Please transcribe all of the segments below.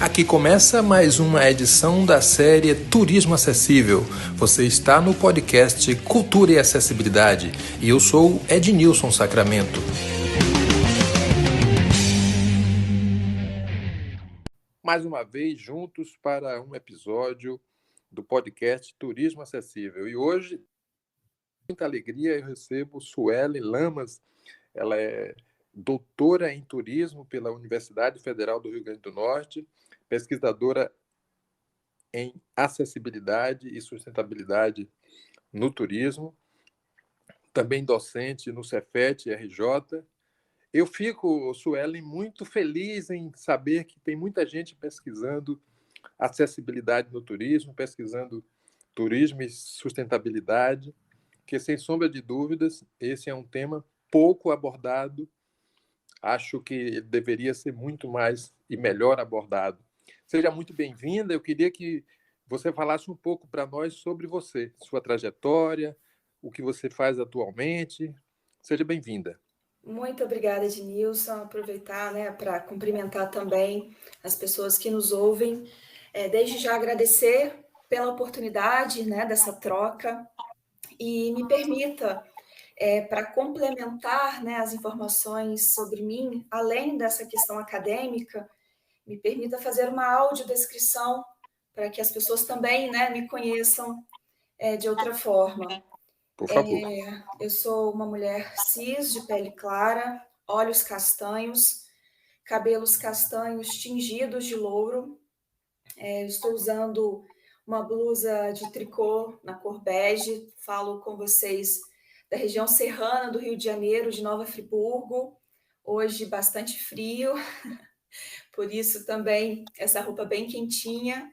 Aqui começa mais uma edição da série Turismo Acessível. Você está no podcast Cultura e Acessibilidade e eu sou Ednilson Sacramento. Mais uma vez juntos para um episódio do podcast Turismo Acessível. E hoje, com muita alegria, eu recebo Suelen Lamas. Ela é doutora em turismo pela Universidade Federal do Rio Grande do Norte, pesquisadora em acessibilidade e sustentabilidade no turismo, também docente no Cefet RJ. Eu fico, Suelen, muito feliz em saber que tem muita gente pesquisando acessibilidade no turismo, pesquisando turismo e sustentabilidade, que, sem sombra de dúvidas, esse é um tema pouco abordado. Acho que ele deveria ser muito mais e melhor abordado. Seja muito bem-vinda. Eu queria que você falasse um pouco para nós sobre você, sua trajetória, o que você faz atualmente. Seja bem-vinda. Muito obrigada, Ednilson. Aproveitar, para cumprimentar também as pessoas que nos ouvem. Desde já agradecer pela oportunidade, dessa troca e me permita, para complementar, as informações sobre mim, além dessa questão acadêmica, me permita fazer uma audiodescrição para que as pessoas também, me conheçam de outra forma. Por favor. Eu sou uma mulher cis, de pele clara, olhos castanhos, cabelos castanhos tingidos de louro. Estou usando uma blusa de tricô na cor bege. Falo com vocês da região serrana do Rio de Janeiro, de Nova Friburgo. Hoje bastante frio, por isso também essa roupa bem quentinha.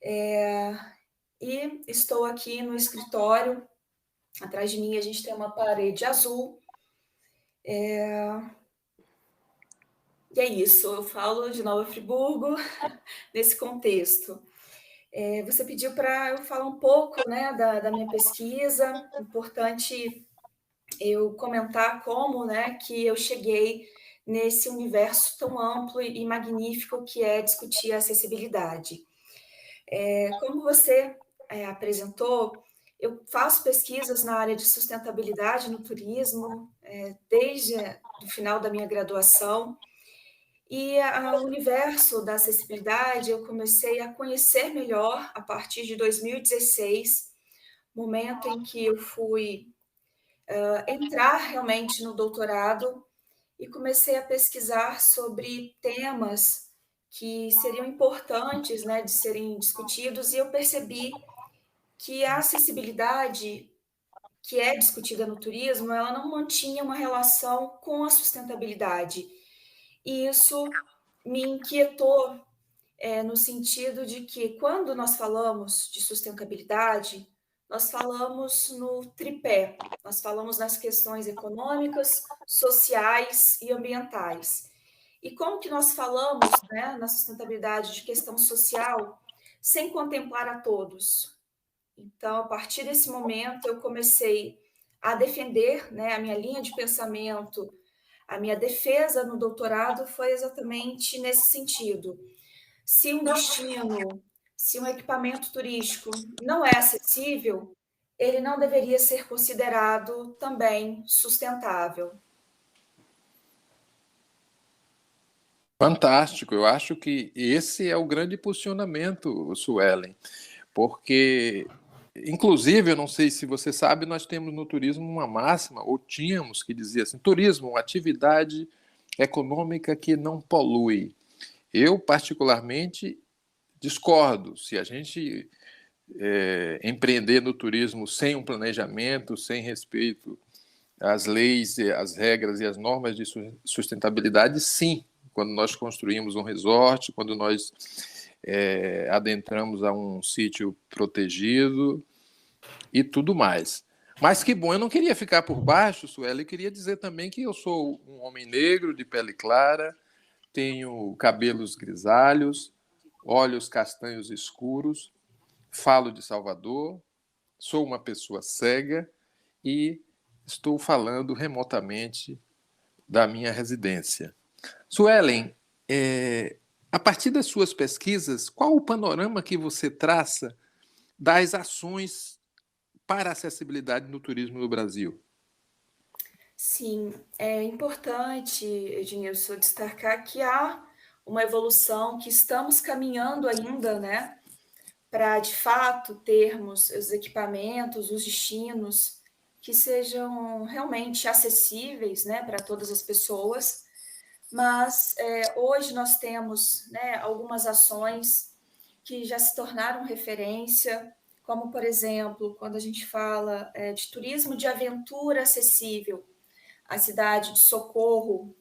E estou aqui no escritório. Atrás de mim a gente tem uma parede azul. E é isso, eu falo de Nova Friburgo nesse contexto. Você pediu para eu falar um pouco, da minha pesquisa. Importante eu comentar como, que eu cheguei nesse universo tão amplo e magnífico que é discutir a acessibilidade. Como você apresentou, eu faço pesquisas na área de sustentabilidade no turismo, desde o final da minha graduação. E o universo da acessibilidade eu comecei a conhecer melhor a partir de 2016, momento em que eu fui entrar realmente no doutorado e comecei a pesquisar sobre temas que seriam importantes, de serem discutidos, e eu percebi que a acessibilidade que é discutida no turismo, ela não mantinha uma relação com a sustentabilidade. E isso me inquietou, no sentido de que, quando nós falamos de sustentabilidade, nós falamos no tripé, nós falamos nas questões econômicas, sociais e ambientais. E como que nós falamos, na sustentabilidade de questão social, sem contemplar a todos? Então, a partir desse momento, eu comecei a defender, a minha linha de pensamento. A minha defesa no doutorado foi exatamente nesse sentido. Se um destino, se um equipamento turístico não é acessível, ele não deveria ser considerado também sustentável. Fantástico. Eu acho que esse é o grande posicionamento, Suelen, porque, inclusive, eu não sei se você sabe, nós temos no turismo uma máxima, ou tínhamos, que dizia assim: turismo, uma atividade econômica que não polui. Eu, particularmente, discordo. Se a gente empreender no turismo sem um planejamento, sem respeito às leis, às regras e às normas de sustentabilidade, sim. Quando nós construímos um resort, quando nós adentramos a um sítio protegido e tudo mais. Mas que bom, eu não queria ficar por baixo, Sueli, eu queria dizer também que eu sou um homem negro, de pele clara, tenho cabelos grisalhos, olhos castanhos escuros, falo de Salvador, sou uma pessoa cega e estou falando remotamente da minha residência. Suelen, A partir das suas pesquisas, qual o panorama que você traça das ações para a acessibilidade no turismo no Brasil? Sim, é importante, Ednilson, destacar que há uma evolução, que estamos caminhando ainda, né, para de fato termos os equipamentos, os destinos que sejam realmente acessíveis, né, para todas as pessoas. Mas hoje nós temos, né, algumas ações que já se tornaram referência, como, por exemplo, quando a gente fala de turismo de aventura acessível, a cidade de Socorro,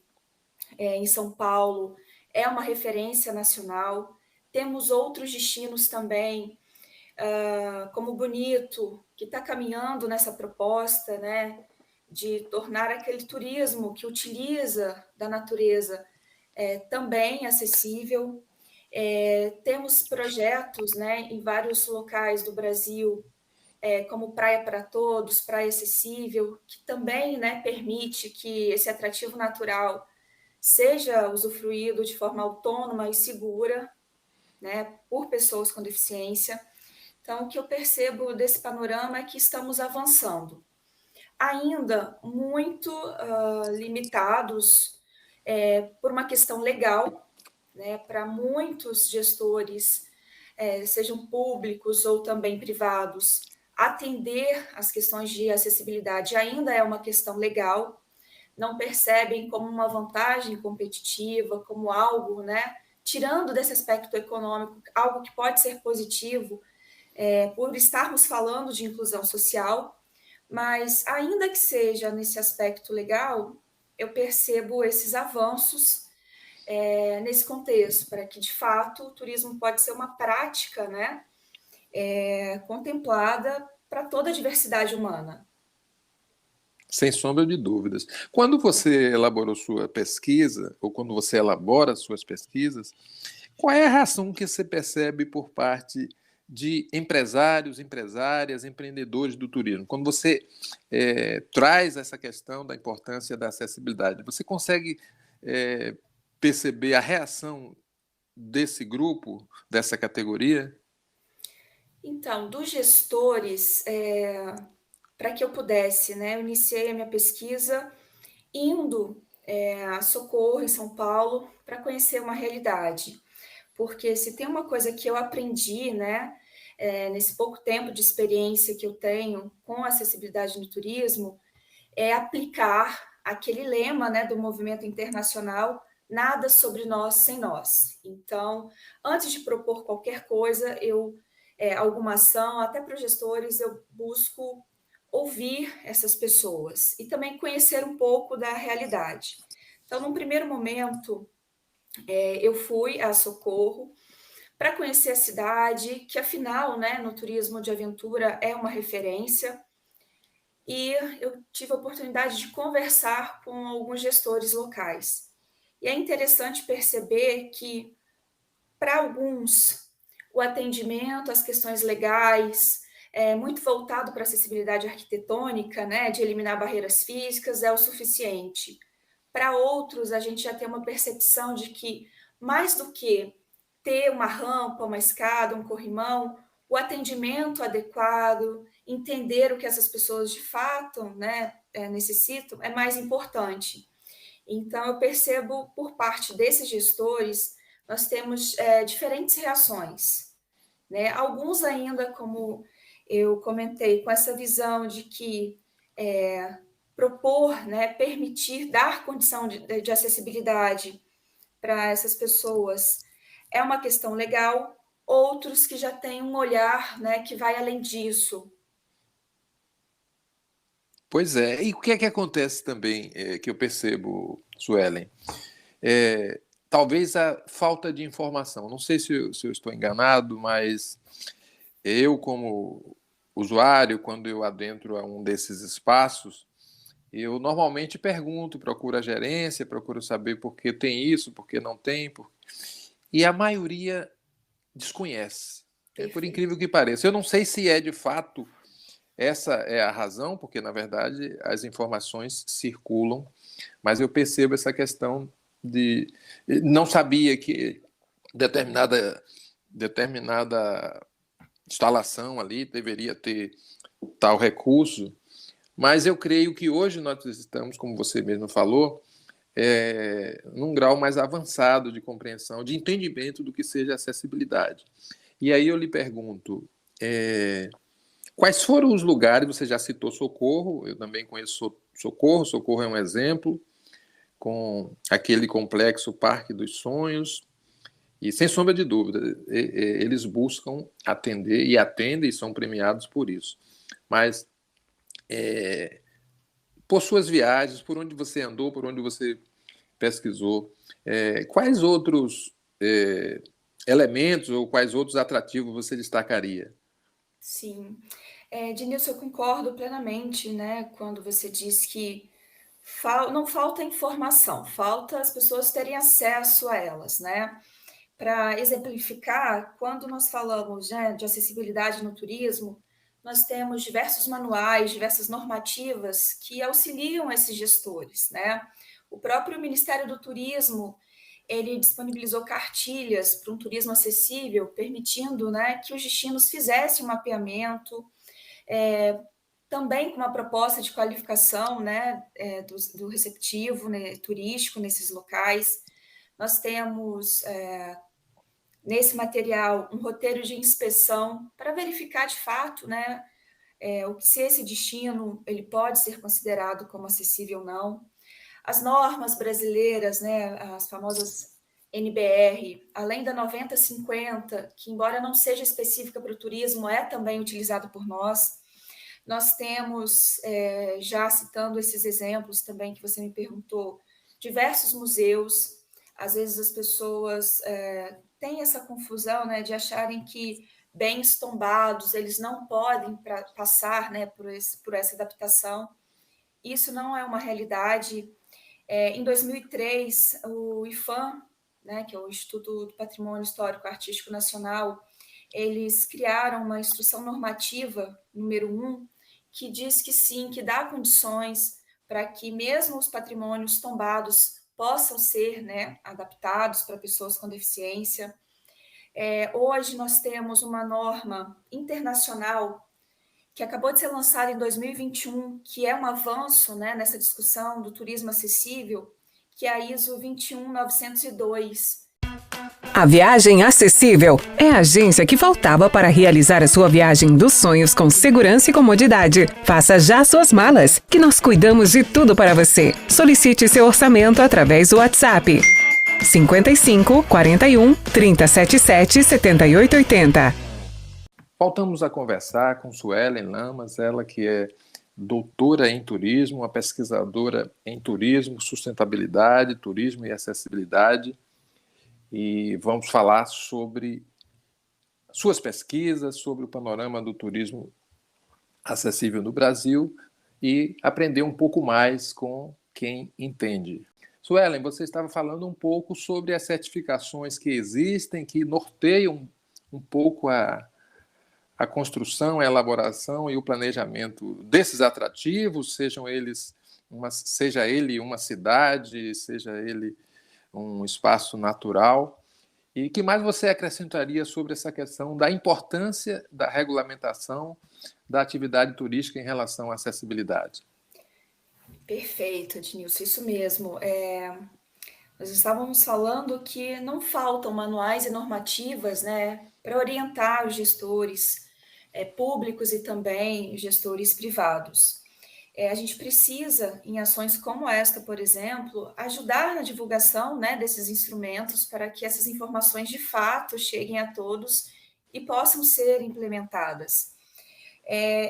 em São Paulo, é uma referência nacional. Temos outros destinos também, como Bonito, que está caminhando nessa proposta, né, de tornar aquele turismo que utiliza da natureza também acessível. Temos projetos, né, em vários locais do Brasil, como Praia para Todos, Praia Acessível, que também, né, permite que esse atrativo natural seja usufruído de forma autônoma e segura, né, por pessoas com deficiência. Então, o que eu percebo desse panorama é que estamos avançando, ainda muito limitados por uma questão legal, né, para muitos gestores, sejam públicos ou também privados, atender às questões de acessibilidade ainda é uma questão legal, não percebem como uma vantagem competitiva, como algo, né, tirando desse aspecto econômico, algo que pode ser positivo, por estarmos falando de inclusão social, mas ainda que seja nesse aspecto legal, eu percebo esses avanços nesse contexto, para que, de fato, o turismo pode ser uma prática, né, contemplada para toda a diversidade humana. Sem sombra de dúvidas. Quando você elaborou sua pesquisa, ou quando você elabora suas pesquisas, qual é a reação que você percebe por parte de empresários, empresárias, empreendedores do turismo? Quando você traz essa questão da importância da acessibilidade, você consegue perceber a reação desse grupo, dessa categoria? Então, dos gestores, para que eu pudesse, né, eu iniciei a minha pesquisa indo a Socorro, em São Paulo, para conhecer uma realidade. Porque se tem uma coisa que eu aprendi, né, nesse pouco tempo de experiência que eu tenho com acessibilidade no turismo, é aplicar aquele lema, né, do movimento internacional, nada sobre nós sem nós. Então, antes de propor qualquer coisa, alguma ação, até para os gestores, eu busco ouvir essas pessoas e também conhecer um pouco da realidade. Então, num primeiro momento, eu fui a Socorro para conhecer a cidade, que afinal, né, no turismo de aventura é uma referência, e eu tive a oportunidade de conversar com alguns gestores locais. E é interessante perceber que, para alguns, o atendimento às questões legais, muito voltado para a acessibilidade arquitetônica, né, de eliminar barreiras físicas, é o suficiente. Para outros, a gente já tem uma percepção de que, mais do que ter uma rampa, uma escada, um corrimão, o atendimento adequado, entender o que essas pessoas de fato, né, necessitam, é mais importante. Então, eu percebo, por parte desses gestores, nós temos diferentes reações, né? Alguns ainda, como eu comentei, com essa visão de que propor, né, permitir, dar condição de acessibilidade para essas pessoas é uma questão legal, outros que já têm um olhar, né, que vai além disso. Pois é. E o que é que acontece também, que eu percebo, Suelen? Talvez a falta de informação. Não sei se eu estou enganado, mas eu, como usuário, quando eu adentro a um desses espaços, eu normalmente pergunto, procuro a gerência, procuro saber por que tem isso, por que não tem, e a maioria desconhece. Por Perfeito. incrível que pareça. Eu não sei se é de fato essa é a razão, porque na verdade as informações circulam, mas eu percebo essa questão de não sabia que determinada instalação ali deveria ter tal recurso, mas eu creio que hoje nós estamos, como você mesmo falou, num grau mais avançado de compreensão, de entendimento do que seja acessibilidade. E aí eu lhe pergunto, quais foram os lugares, você já citou Socorro, eu também conheço Socorro é um exemplo, com aquele complexo Parque dos Sonhos, e sem sombra de dúvida, eles buscam atender e atendem e são premiados por isso. Mas, por suas viagens, por onde você andou, por onde você pesquisou, quais outros elementos ou quais outros atrativos você destacaria? Sim. Denilson, eu concordo plenamente, né, quando você diz que não falta informação, falta as pessoas terem acesso a elas, né? Para exemplificar, quando nós falamos, né, de acessibilidade no turismo, nós temos diversos manuais, diversas normativas que auxiliam esses gestores, né? O próprio Ministério do Turismo, ele disponibilizou cartilhas para um turismo acessível, permitindo, né, que os destinos fizessem um mapeamento, também com uma proposta de qualificação, né, do receptivo, né, turístico nesses locais. Nós temos nesse material um roteiro de inspeção para verificar de fato, né, se esse destino ele pode ser considerado como acessível ou não. As normas brasileiras, né, as famosas NBR, além da 9050, que embora não seja específica para o turismo, é também utilizada por nós. Nós temos, já citando esses exemplos também que você me perguntou, diversos museus. Às vezes as pessoas têm essa confusão, né, de acharem que bens tombados eles não podem passar, né, por essa adaptação. Isso não é uma realidade. Em 2003, o IPHAN, né, que é o Instituto do Patrimônio Histórico Artístico Nacional, eles criaram uma instrução normativa número 1, que diz que sim, que dá condições para que mesmo os patrimônios tombados possam ser, né, adaptados para pessoas com deficiência. Hoje nós temos uma norma internacional que acabou de ser lançada em 2021, que é um avanço, né, nessa discussão do turismo acessível, que é a ISO 21902. A Viagem Acessível é a agência que faltava para realizar a sua viagem dos sonhos com segurança e comodidade. Faça já suas malas, que nós cuidamos de tudo para você. Solicite seu orçamento através do WhatsApp 55 41 377 7880. Voltamos a conversar com Suelen Lamas, ela que é doutora em turismo, uma pesquisadora em turismo, sustentabilidade, turismo e acessibilidade. E vamos falar sobre suas pesquisas, sobre o panorama do turismo acessível no Brasil e aprender um pouco mais com quem entende. Suelen, você estava falando um pouco sobre as certificações que existem, que norteiam um pouco a construção, a elaboração e o planejamento desses atrativos, seja ele uma cidade, seja ele um espaço natural. E o que mais você acrescentaria sobre essa questão da importância da regulamentação da atividade turística em relação à acessibilidade? Perfeito, Ednilson, isso mesmo. Nós estávamos falando que não faltam manuais e normativas, né, para orientar os gestores públicos e também gestores privados. A gente precisa, em ações como esta, por exemplo, ajudar na divulgação, né, desses instrumentos para que essas informações de fato cheguem a todos e possam ser implementadas.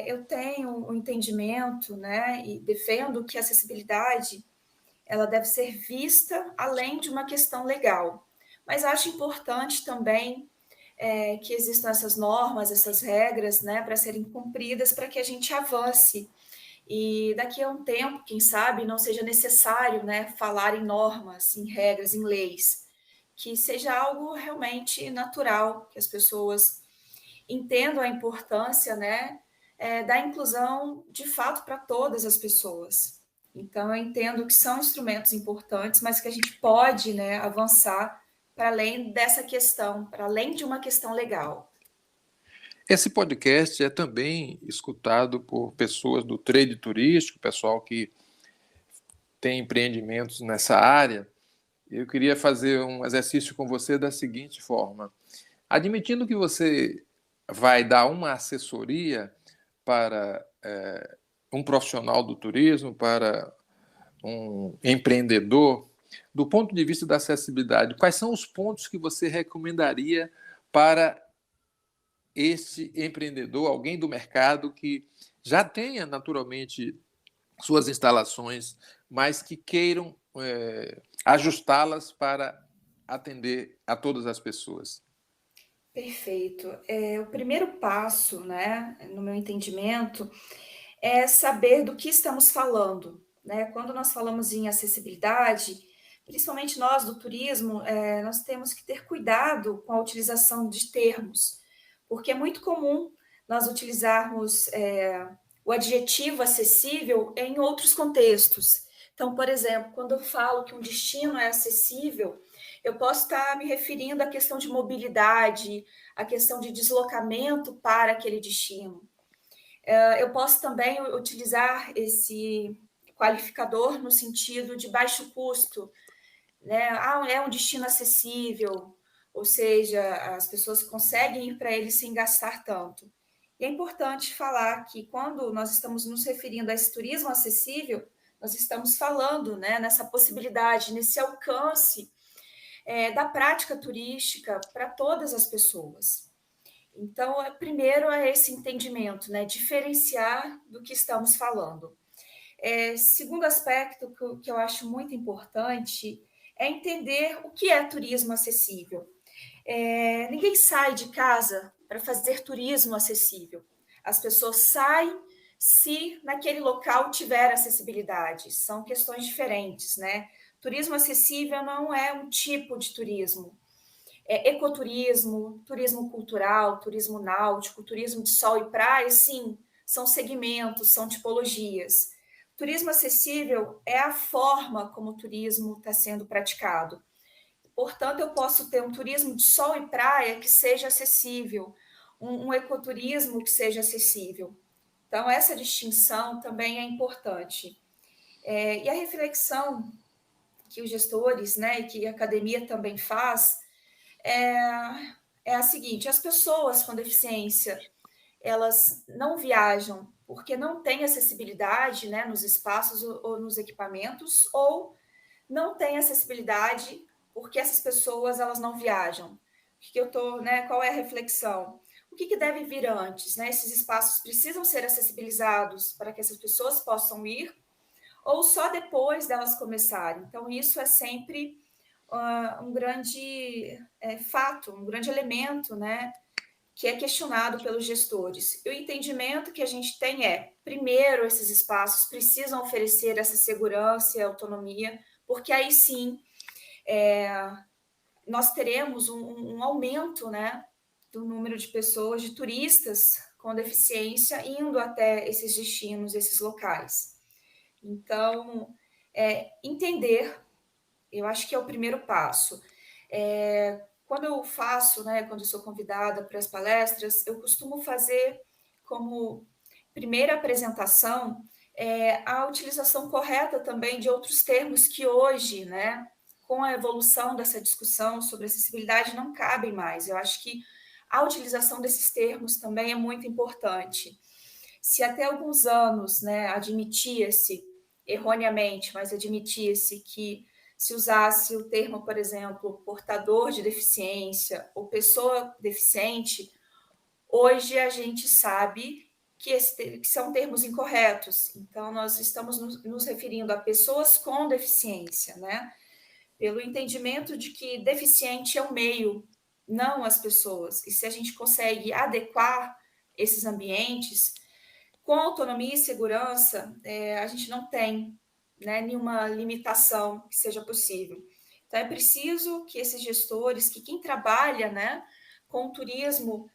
Eu tenho um entendimento, né, e defendo que a acessibilidade ela deve ser vista além de uma questão legal, mas acho importante também que existam essas normas, essas regras, né, para serem cumpridas, para que a gente avance. E daqui a um tempo, quem sabe, não seja necessário, né, falar em normas, em regras, em leis, que seja algo realmente natural, que as pessoas entendam a importância, né, da inclusão de fato para todas as pessoas. Então, eu entendo que são instrumentos importantes, mas que a gente pode, né, avançar para além dessa questão, para além de uma questão legal. Esse podcast é também escutado por pessoas do trade turístico, pessoal que tem empreendimentos nessa área. Eu queria fazer um exercício com você da seguinte forma: admitindo que você vai dar uma assessoria para um profissional do turismo, para um empreendedor, do ponto de vista da acessibilidade, quais são os pontos que você recomendaria para esse empreendedor, alguém do mercado que já tenha naturalmente suas instalações, mas que queiram ajustá-las para atender a todas as pessoas? Perfeito. O primeiro passo, né, no meu entendimento, é saber do que estamos falando, né? Quando nós falamos em acessibilidade, principalmente nós do turismo, nós temos que ter cuidado com a utilização de termos, porque é muito comum nós utilizarmos o adjetivo acessível em outros contextos. Então, por exemplo, quando eu falo que um destino é acessível, eu posso estar me referindo à questão de mobilidade, à questão de deslocamento para aquele destino. Eu posso também utilizar esse qualificador no sentido de baixo custo, né? É um destino acessível, ou seja, as pessoas conseguem ir para ele sem gastar tanto. E é importante falar que quando nós estamos nos referindo a esse turismo acessível, nós estamos falando, né, nessa possibilidade, nesse alcance da prática turística para todas as pessoas. Então, primeiro é esse entendimento, né, diferenciar do que estamos falando. Segundo aspecto que eu acho muito importante é entender o que é turismo acessível. Ninguém sai de casa para fazer turismo acessível. As pessoas saem se naquele local tiver acessibilidade. São questões diferentes, né? Turismo acessível não é um tipo de turismo. Ecoturismo, turismo cultural, turismo náutico, turismo de sol e praia, sim, são segmentos, são tipologias. Turismo acessível é a forma como o turismo está sendo praticado. Portanto, eu posso ter um turismo de sol e praia que seja acessível, um ecoturismo que seja acessível. Então, essa distinção também é importante. E a reflexão que os gestores, né, e que a academia também faz, é a seguinte: as pessoas com deficiência, elas não viajam porque não têm acessibilidade, né, nos espaços ou nos equipamentos, ou não têm acessibilidade porque essas pessoas elas não viajam. O que eu tô, né, qual é a reflexão? O que deve vir antes, né? Esses espaços precisam ser acessibilizados para que essas pessoas possam ir, ou só depois delas começarem? Então, isso é sempre um grande fato, um grande elemento, né, que é questionado pelos gestores. E o entendimento que a gente tem primeiro, esses espaços precisam oferecer essa segurança e autonomia, porque aí sim nós teremos um aumento, né, do número de pessoas, de turistas com deficiência indo até esses destinos, esses locais. Então, entender, eu acho que é o primeiro passo. Quando eu faço, né, quando eu sou convidada para as palestras, eu costumo fazer como primeira apresentação a utilização correta também de outros termos que hoje, né, com a evolução dessa discussão sobre acessibilidade, não cabem mais. Eu acho que a utilização desses termos também é muito importante. Se até alguns anos, né, admitia-se, erroneamente, mas admitia-se que se usasse o termo, por exemplo, portador de deficiência ou pessoa deficiente, hoje a gente sabe que são termos incorretos. Então, nós estamos nos referindo a pessoas com deficiência, né? Pelo entendimento de que deficiente é o meio, não as pessoas. E se a gente consegue adequar esses ambientes com autonomia e segurança, a gente não tem, né, nenhuma limitação que seja possível. Então, é preciso que esses gestores, que quem trabalha, né, com o turismo,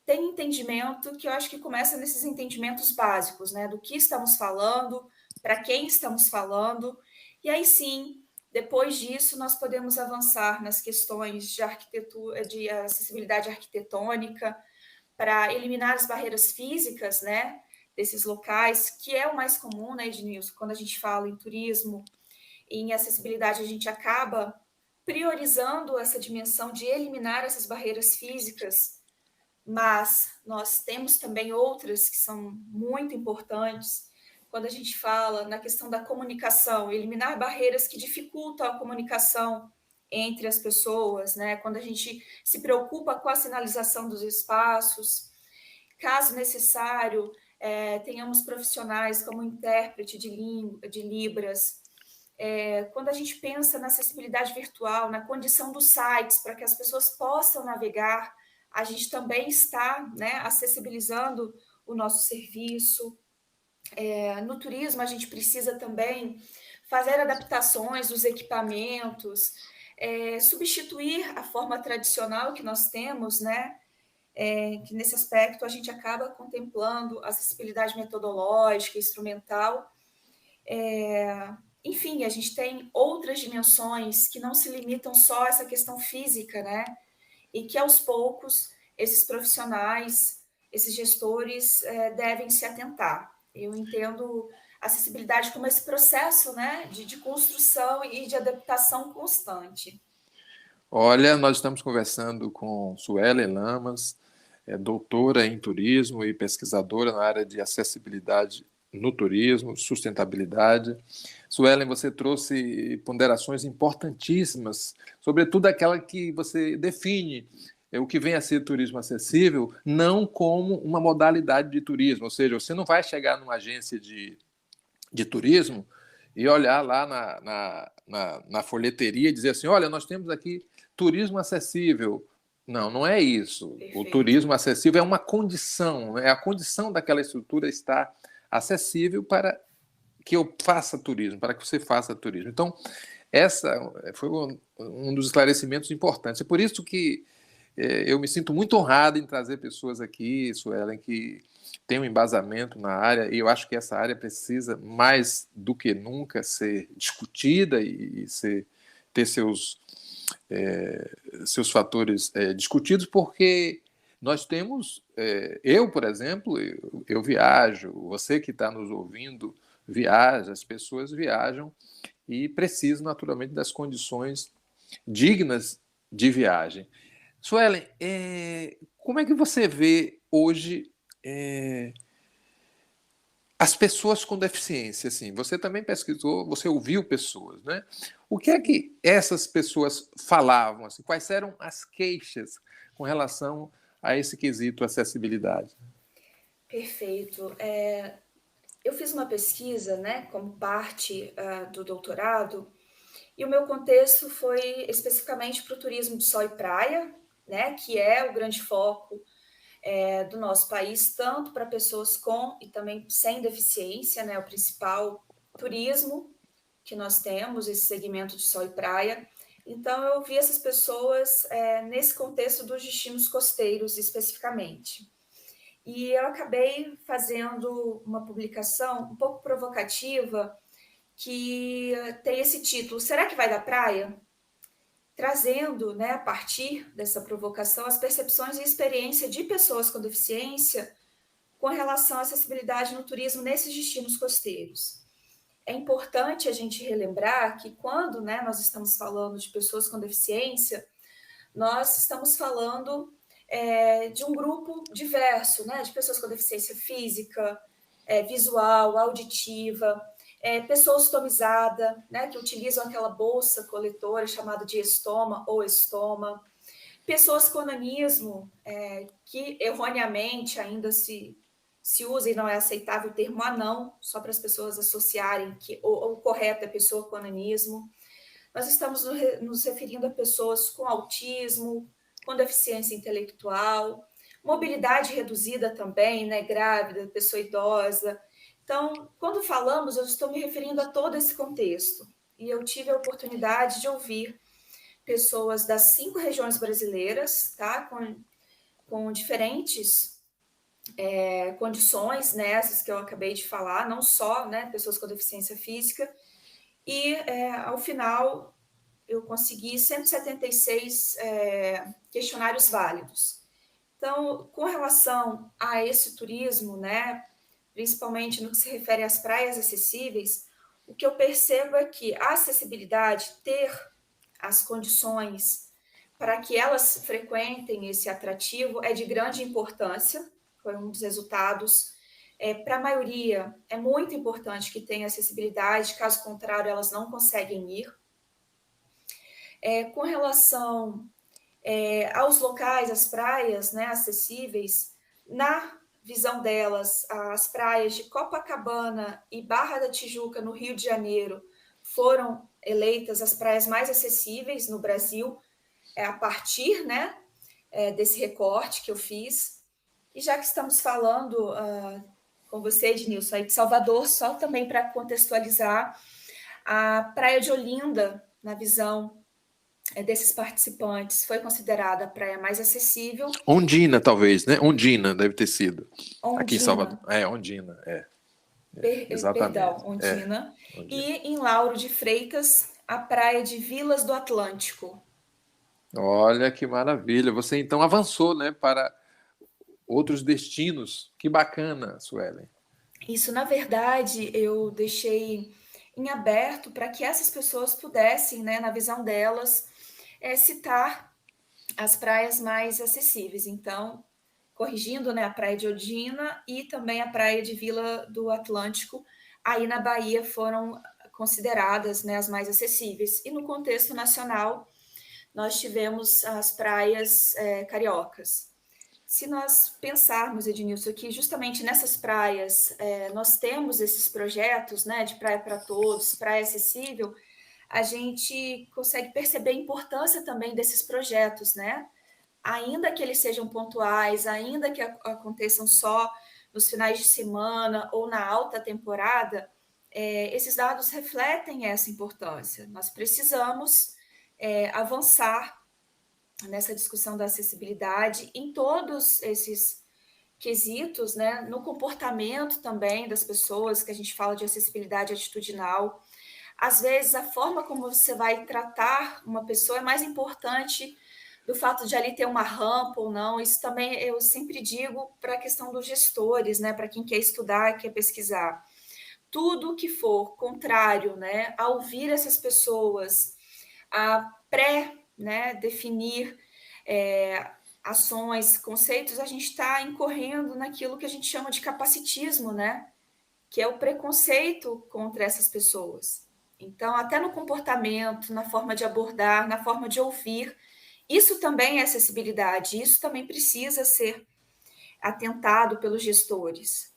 tenha entendimento, que eu acho que começa nesses entendimentos básicos, né, do que estamos falando, para quem estamos falando, e aí sim Depois disso, nós podemos avançar nas questões de arquitetura, de acessibilidade arquitetônica, para eliminar as barreiras físicas, né, desses locais, que é o mais comum, né, Ednilson, quando a gente fala em turismo e em acessibilidade, a gente acaba priorizando essa dimensão de eliminar essas barreiras físicas, mas nós temos também outras que são muito importantes, quando a gente fala na questão da comunicação, eliminar barreiras que dificultam a comunicação entre as pessoas, né? Quando a gente se preocupa com a sinalização dos espaços, caso necessário, tenhamos profissionais como intérprete de Libras. Quando a gente pensa na acessibilidade virtual, na condição dos sites para que as pessoas possam navegar, a gente também está, né, acessibilizando o nosso serviço. No turismo, a gente precisa também fazer adaptações dos equipamentos, substituir a forma tradicional que nós temos, né? Que nesse aspecto a gente acaba contemplando a acessibilidade metodológica, instrumental. Enfim, a gente tem outras dimensões que não se limitam só a essa questão física, né? E que aos poucos esses profissionais, esses gestores devem se atentar. Eu entendo a acessibilidade como esse processo, né, de construção e de adaptação constante. Olha, nós estamos conversando com Suelen Lamas, doutora em turismo e pesquisadora na área de acessibilidade no turismo, sustentabilidade. Suelen, você trouxe ponderações importantíssimas, sobretudo aquela que você define o que vem a ser turismo acessível, não como uma modalidade de turismo, ou seja, você não vai chegar numa agência de turismo e olhar lá na folheteria e dizer assim, olha, nós temos aqui turismo acessível. Não, não é isso. Perfeito. O turismo acessível é uma condição, é a condição daquela estrutura estar acessível para que eu faça turismo, para que você faça turismo. Então, essa foi um dos esclarecimentos importantes. É por isso que eu me sinto muito honrado em trazer pessoas aqui, Suelen, que têm um embasamento na área, e eu acho que essa área precisa, mais do que nunca, ser discutida e ter seus fatores discutidos, porque nós temos, eu, por exemplo, eu viajo, você que está nos ouvindo viaja, as pessoas viajam e precisam, naturalmente, das condições dignas de viagem. Suelen, como é que você vê hoje as pessoas com deficiência? Assim, você também pesquisou, você ouviu pessoas, né? O que é que essas pessoas falavam? Assim, quais eram as queixas com relação a esse quesito acessibilidade? Perfeito. Eu fiz uma pesquisa, né, como parte do doutorado, e o meu contexto foi especificamente para o turismo de sol e praia, né, que é o grande foco do nosso país, tanto para pessoas com e também sem deficiência, né, o principal turismo que nós temos, esse segmento de sol e praia. Então, eu vi essas pessoas nesse contexto dos destinos costeiros, especificamente. E eu acabei fazendo uma publicação um pouco provocativa, que tem esse título, Será que vai dar praia? Trazendo, né, a partir dessa provocação, as percepções e experiência de pessoas com deficiência com relação à acessibilidade no turismo nesses destinos costeiros. É importante a gente relembrar que quando, né, nós estamos falando de pessoas com deficiência, nós estamos falando de um grupo diverso, né, de pessoas com deficiência física, visual, auditiva, pessoa ostomizada, né, que utilizam aquela bolsa coletora chamada de estoma ou estoma, pessoas com nanismo, que erroneamente ainda se usa e não é aceitável o termo anão, só para as pessoas associarem que o correto é pessoa com nanismo. Nós estamos nos referindo a pessoas com autismo, com deficiência intelectual, mobilidade reduzida também, né, grávida, pessoa idosa. Então, quando falamos, eu estou me referindo a todo esse contexto. E eu tive a oportunidade de ouvir pessoas das 5 regiões brasileiras, tá, com diferentes condições nessas que eu acabei de falar, não só, né, pessoas com deficiência física, e, ao final, eu consegui 176 questionários válidos. Então, com relação a esse turismo, né, principalmente no que se refere às praias acessíveis, o que eu percebo é que a acessibilidade, ter as condições para que elas frequentem esse atrativo é de grande importância, foi um dos resultados. Para a maioria, é muito importante que tenha acessibilidade, caso contrário, elas não conseguem ir. Com relação aos locais, às praias, né, acessíveis, na visão delas, as praias de Copacabana e Barra da Tijuca, no Rio de Janeiro, foram eleitas as praias mais acessíveis no Brasil, a partir, né, desse recorte que eu fiz. E já que estamos falando com você, Ednilson, aí de Salvador, só também para contextualizar, a Praia de Olinda, na visão desses participantes, foi considerada a praia mais acessível. Ondina, talvez, né? Ondina deve ter sido. Ondina. Aqui em Salvador. Ondina, exatamente. Perdão, Ondina. E em Lauro de Freitas, a praia de Vilas do Atlântico. Olha que maravilha. Você então avançou, né, para outros destinos. Que bacana, Suelen. Isso, na verdade, eu deixei em aberto para que essas pessoas pudessem, né, na visão delas, citar as praias mais acessíveis. Então, corrigindo, né, a praia de Ondina e também a praia de Vila do Atlântico, aí na Bahia foram consideradas, né, as mais acessíveis. E no contexto nacional, nós tivemos as praias cariocas. Se nós pensarmos, Ednilson, que justamente nessas praias nós temos esses projetos, né, de praia para todos, praia acessível, a gente consegue perceber a importância também desses projetos, né? Ainda que eles sejam pontuais, ainda que aconteçam só nos finais de semana ou na alta temporada, esses dados refletem essa importância. Nós precisamos avançar nessa discussão da acessibilidade em todos esses quesitos, né? No comportamento também das pessoas, que a gente fala de acessibilidade atitudinal. Às vezes, a forma como você vai tratar uma pessoa é mais importante do fato de ali ter uma rampa ou não. Isso também eu sempre digo para a questão dos gestores, né? Para quem quer estudar, quer pesquisar. Tudo que for contrário, né, a ouvir essas pessoas, a né, definir ações, conceitos, a gente está incorrendo naquilo que a gente chama de capacitismo, né? Que é o preconceito contra essas pessoas. Então, até no comportamento, na forma de abordar, na forma de ouvir, isso também é acessibilidade, isso também precisa ser atentado pelos gestores.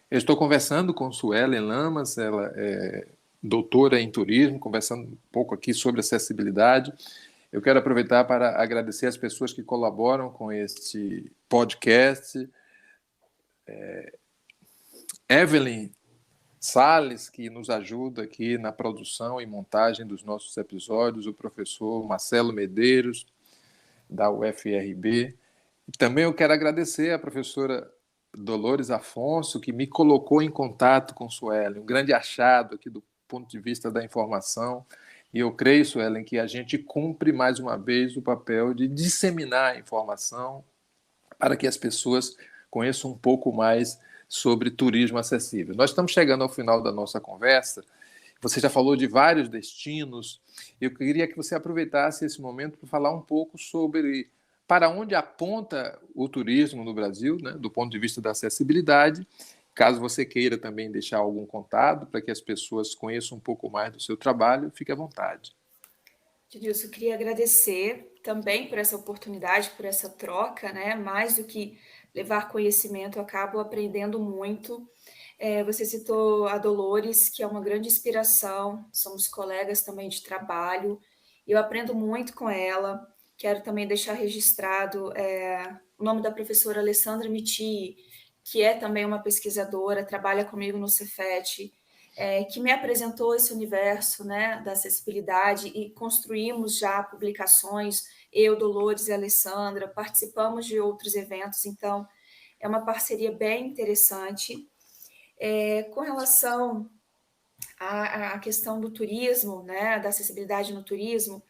Eu estou conversando com Suelen Lamas, ela é doutora em turismo, conversando um pouco aqui sobre acessibilidade. Eu quero aproveitar para agradecer as pessoas que colaboram com este podcast. Evelyn Salles, que nos ajuda aqui na produção e montagem dos nossos episódios, o professor Marcelo Medeiros, da UFRB. E também eu quero agradecer a professora Dolores Afonso, que me colocou em contato com Suelen, um grande achado aqui do ponto de vista da informação. E eu creio, Suelen, que a gente cumpre mais uma vez o papel de disseminar a informação para que as pessoas conheçam um pouco mais sobre turismo acessível. Nós estamos chegando ao final da nossa conversa. Você já falou de vários destinos. Eu queria que você aproveitasse esse momento para falar um pouco sobre para onde aponta o turismo no Brasil, né, do ponto de vista da acessibilidade. Caso você queira também deixar algum contato para que as pessoas conheçam um pouco mais do seu trabalho, fique à vontade. Edilson, eu queria agradecer também por essa oportunidade, por essa troca, né? Mais do que levar conhecimento, eu acabo aprendendo muito. Você citou a Dolores, que é uma grande inspiração, somos colegas também de trabalho, e eu aprendo muito com ela. Quero também deixar registrado o nome da professora Alessandra Miti, que é também uma pesquisadora, trabalha comigo no Cefet, que me apresentou esse universo, né, da acessibilidade, e construímos já publicações, eu, Dolores e Alessandra, participamos de outros eventos, então é uma parceria bem interessante. Com relação a questão do turismo, né, da acessibilidade no turismo,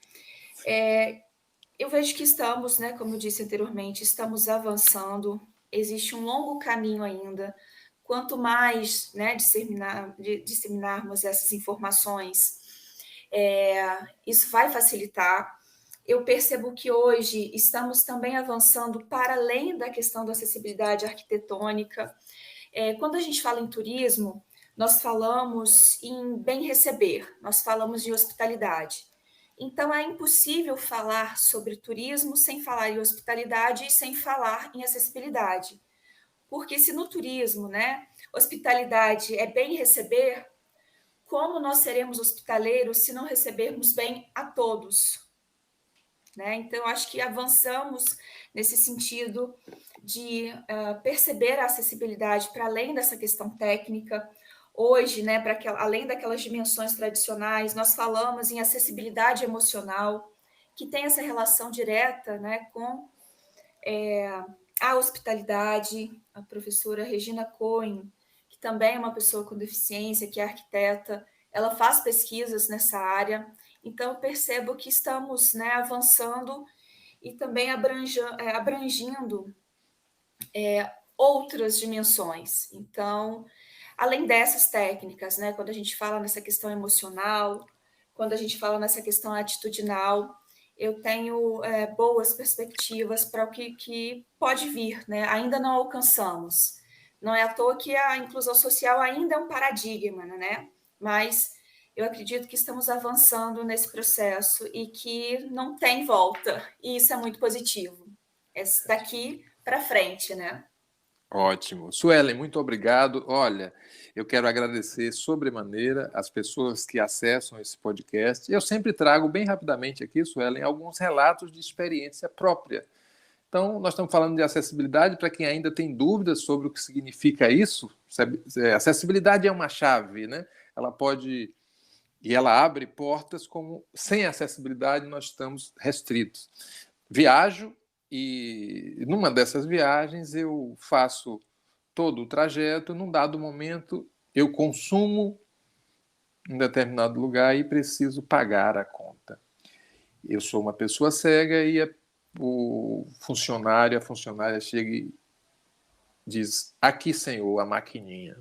eu vejo que estamos, né, como eu disse anteriormente, estamos avançando, existe um longo caminho ainda. Quanto mais, né, disseminarmos essas informações, isso vai facilitar. Eu percebo que hoje estamos também avançando para além da questão da acessibilidade arquitetônica. Quando a gente fala em turismo, nós falamos em bem receber, nós falamos de hospitalidade. Então, é impossível falar sobre turismo sem falar em hospitalidade e sem falar em acessibilidade. Porque se no turismo, né, hospitalidade é bem receber, como nós seremos hospitaleiros se não recebermos bem a todos? Né? Então, acho que avançamos nesse sentido de perceber a acessibilidade para além dessa questão técnica. Hoje, né, além daquelas dimensões tradicionais, nós falamos em acessibilidade emocional, que tem essa relação direta, né, com a hospitalidade. A professora Regina Cohen, que também é uma pessoa com deficiência, que é arquiteta, ela faz pesquisas nessa área. Então, eu percebo que estamos, né, avançando e também abrangindo outras dimensões. Então, além dessas técnicas, né, quando a gente fala nessa questão emocional, quando a gente fala nessa questão atitudinal, eu tenho boas perspectivas para o que pode vir, né? Ainda não alcançamos. Não é à toa que a inclusão social ainda é um paradigma, né? Mas eu acredito que estamos avançando nesse processo e que não tem volta. E isso é muito positivo. É daqui para frente, né? Ótimo. Suelen, muito obrigado. Olha, eu quero agradecer sobremaneira as pessoas que acessam esse podcast. Eu sempre trago bem rapidamente aqui, Suelen, alguns relatos de experiência própria. Então, nós estamos falando de acessibilidade para quem ainda tem dúvidas sobre o que significa isso. Acessibilidade é uma chave, né? Ela pode... E ela abre portas como sem acessibilidade nós estamos restritos. Viajo e numa dessas viagens eu faço todo o trajeto, num dado momento eu consumo em determinado lugar e preciso pagar a conta. Eu sou uma pessoa cega e o funcionário, a funcionária chega e diz: aqui, senhor, a maquininha.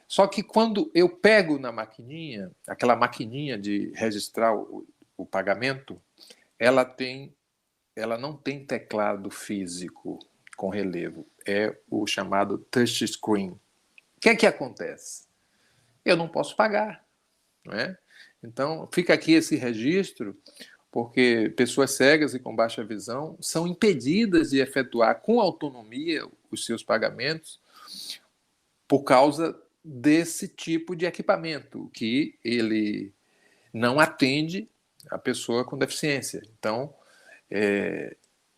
Só que quando eu pego na maquininha, aquela maquininha de registrar o pagamento, ela não tem teclado físico com relevo, é o chamado touchscreen. O que é que acontece? Eu não posso pagar, não é? Então, fica aqui esse registro, porque pessoas cegas e com baixa visão são impedidas de efetuar com autonomia os seus pagamentos por causa desse tipo de equipamento, que ele não atende a pessoa com deficiência. Então,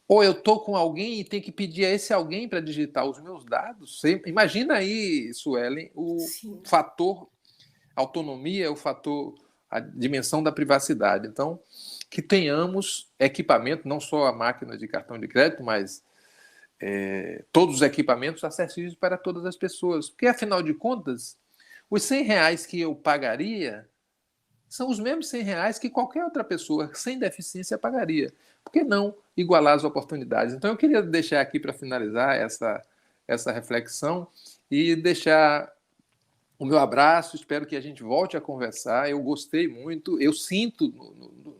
ou eu estou com alguém e tenho que pedir a esse alguém para digitar os meus dados. Você imagina aí, Suelen, o Sim. fator autonomia, a dimensão da privacidade. Então, que tenhamos equipamento, não só a máquina de cartão de crédito, mas todos os equipamentos acessíveis para todas as pessoas. Porque, afinal de contas, os R$100 que eu pagaria são os mesmos R$100 que qualquer outra pessoa sem deficiência pagaria. Por que não igualar as oportunidades? Então, eu queria deixar aqui para finalizar essa reflexão e deixar o meu abraço. Espero que a gente volte a conversar. Eu gostei muito, eu sinto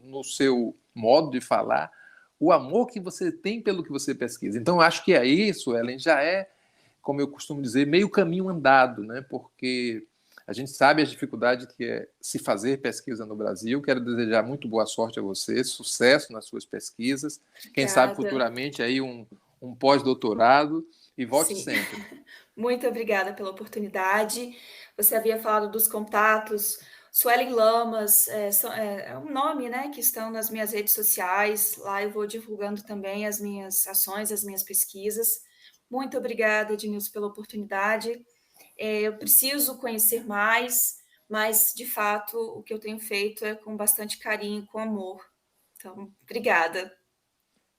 no seu modo de falar o amor que você tem pelo que você pesquisa. Então, acho que isso, Ellen, já é, como eu costumo dizer, meio caminho andado, né? Porque a gente sabe as dificuldades que é se fazer pesquisa no Brasil. Quero desejar muito boa sorte a você, sucesso nas suas pesquisas. Quem sabe futuramente aí um pós-doutorado, e volte Sim. sempre. Muito obrigada pela oportunidade. Você havia falado dos contatos. Suelen Lamas é um nome, né, que estão nas minhas redes sociais. Lá eu vou divulgando também as minhas ações, as minhas pesquisas. Muito obrigada, Edmilson, pela oportunidade. Eu preciso conhecer mais, mas, de fato, o que eu tenho feito é com bastante carinho, com amor. Então, obrigada.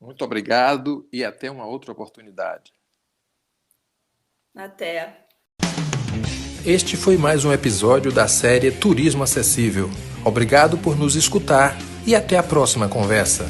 Muito obrigado e até uma outra oportunidade. Até. Este foi mais um episódio da série Turismo Acessível. Obrigado por nos escutar e até a próxima conversa.